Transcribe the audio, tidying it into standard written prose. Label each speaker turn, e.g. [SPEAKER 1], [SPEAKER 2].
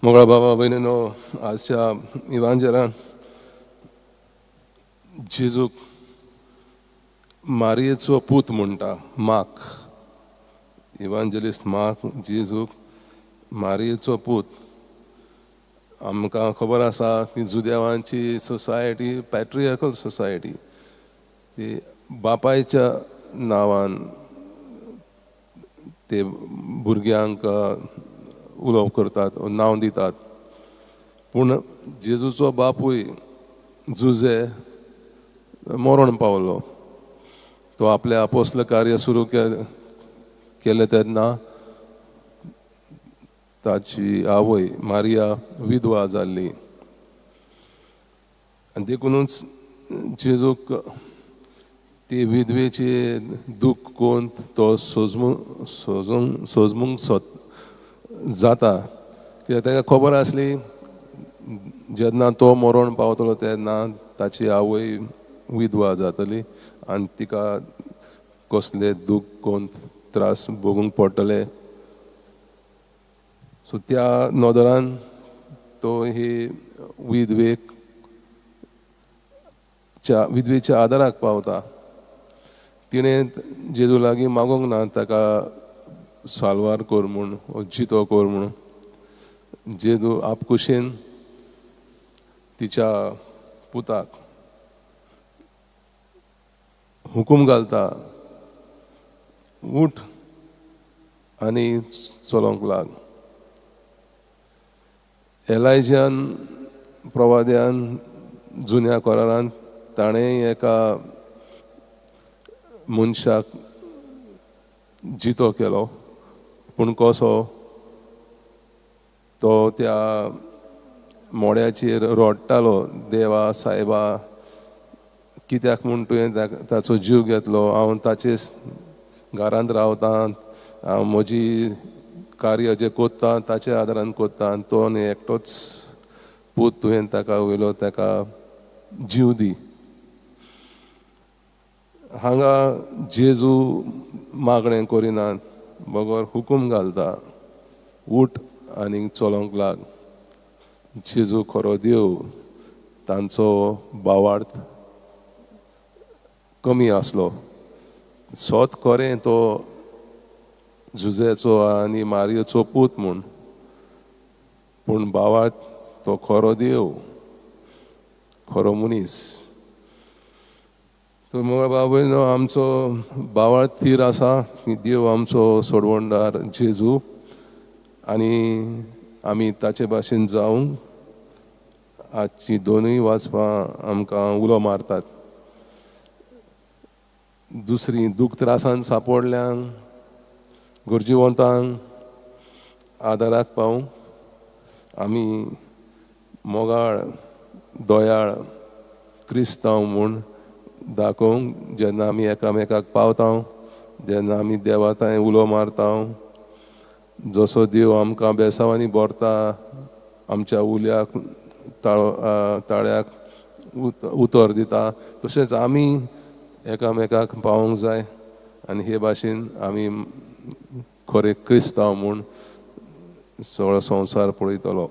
[SPEAKER 1] मोगळा बाबा भयणीनो, आजच्या इवांजेलान जेजूक मारयेचो पूत म्हणटा. मार्क इवांजेलिस्ट मार्क जेजूक मारयेचो पूत. आमकां खबर आसा ती जुदेवांची सोसायटी पॅट्रियार्कल सोसायटी. ती बापायच्या नांवान ते भुरग्यांक उलोव करतात, नांव दितात. पूण जेजूचो बापूय जुजे मरण पावलो. तो आपलें आपोस्तल कार्य सुरू केलें तेन्ना ताची आवय मारिया विधवा जाल्ली. आनी देखूनच जेजूक ती विधवेची दूख कोन्न तो सोजमूंक जाता. कित्याक ताका खबर आसली जेन्ना तो मरण पावतलो तेन्ना ताची आवय विधवा जातली आनी तिका कसले दूख कोन्न त्रास भोगूंक पडटले. सो त्या नोदरान तो ही विधवेच्या आदाराक पावता. तिणें जेजू लागीं मागोंक ना ताका साल्वार कोर म्हूण, जितो कोर म्हूण. जेजू आपकुशीन तिच्या पुताक हुकूम घालता, उठ आनी चलोंक लाग. एलायजान प्रवाद्यान जुन्या करारान ताणें एका मनशाक जितो केलो. पूण कसो? तो त्या मोड्याचेर रोडटालो, देवा सायबा कित्याक म्हूण तुवें ताचो जीव घेतलो. हांव ताचेच घरांत रावतां, हांव म्हजी कार्य जें कोत्तां ताच्या आदारान कोत्तां. आनी तो न्ही एकटोच पूत तुवें ताका वयलो, ताका जीव दी. हांगा जेजू मागणें करिना, बगर हुकूम घालता, उठ आनी चलोंक लाग. जेजू खरो देव. तांचो भावार्थ कमी आसलो. सोत खरें तो जुजेचो आनी मारयेचो पूत म्हूण, पूण भावार्थ तो खरो देव, खरो मनीस. तो मोगळा बाबा आमचो भावार्थ थीर आसा की देव आमचो सोडवणदार जेजू, आनी आमी ताचे भाशेन जावंक आजची दोनूय वाचपां आमकां उलो मारतात. दुसरी दूख त्रासान सांपोडल्यांक, गरजेवंतांक आदाराक पावूंक आमी मोगाळ दोयाळ क्रिस्तांव म्हूण दाखोवंक जेन्ना आमी एकामेकाक पावता, जेन्ना आमी देवा थंय उलो मारता. जसो देव आमकां बेसांवांनी भरता, आमच्या उल्याक ताळ्याक उतर दिता, तशेंच आमी एकामेकाक पावोंक जाय. आनी हे भाशेन आमी खरे क्रिस्तांव म्हूण सगळो संवसार पळयतलो.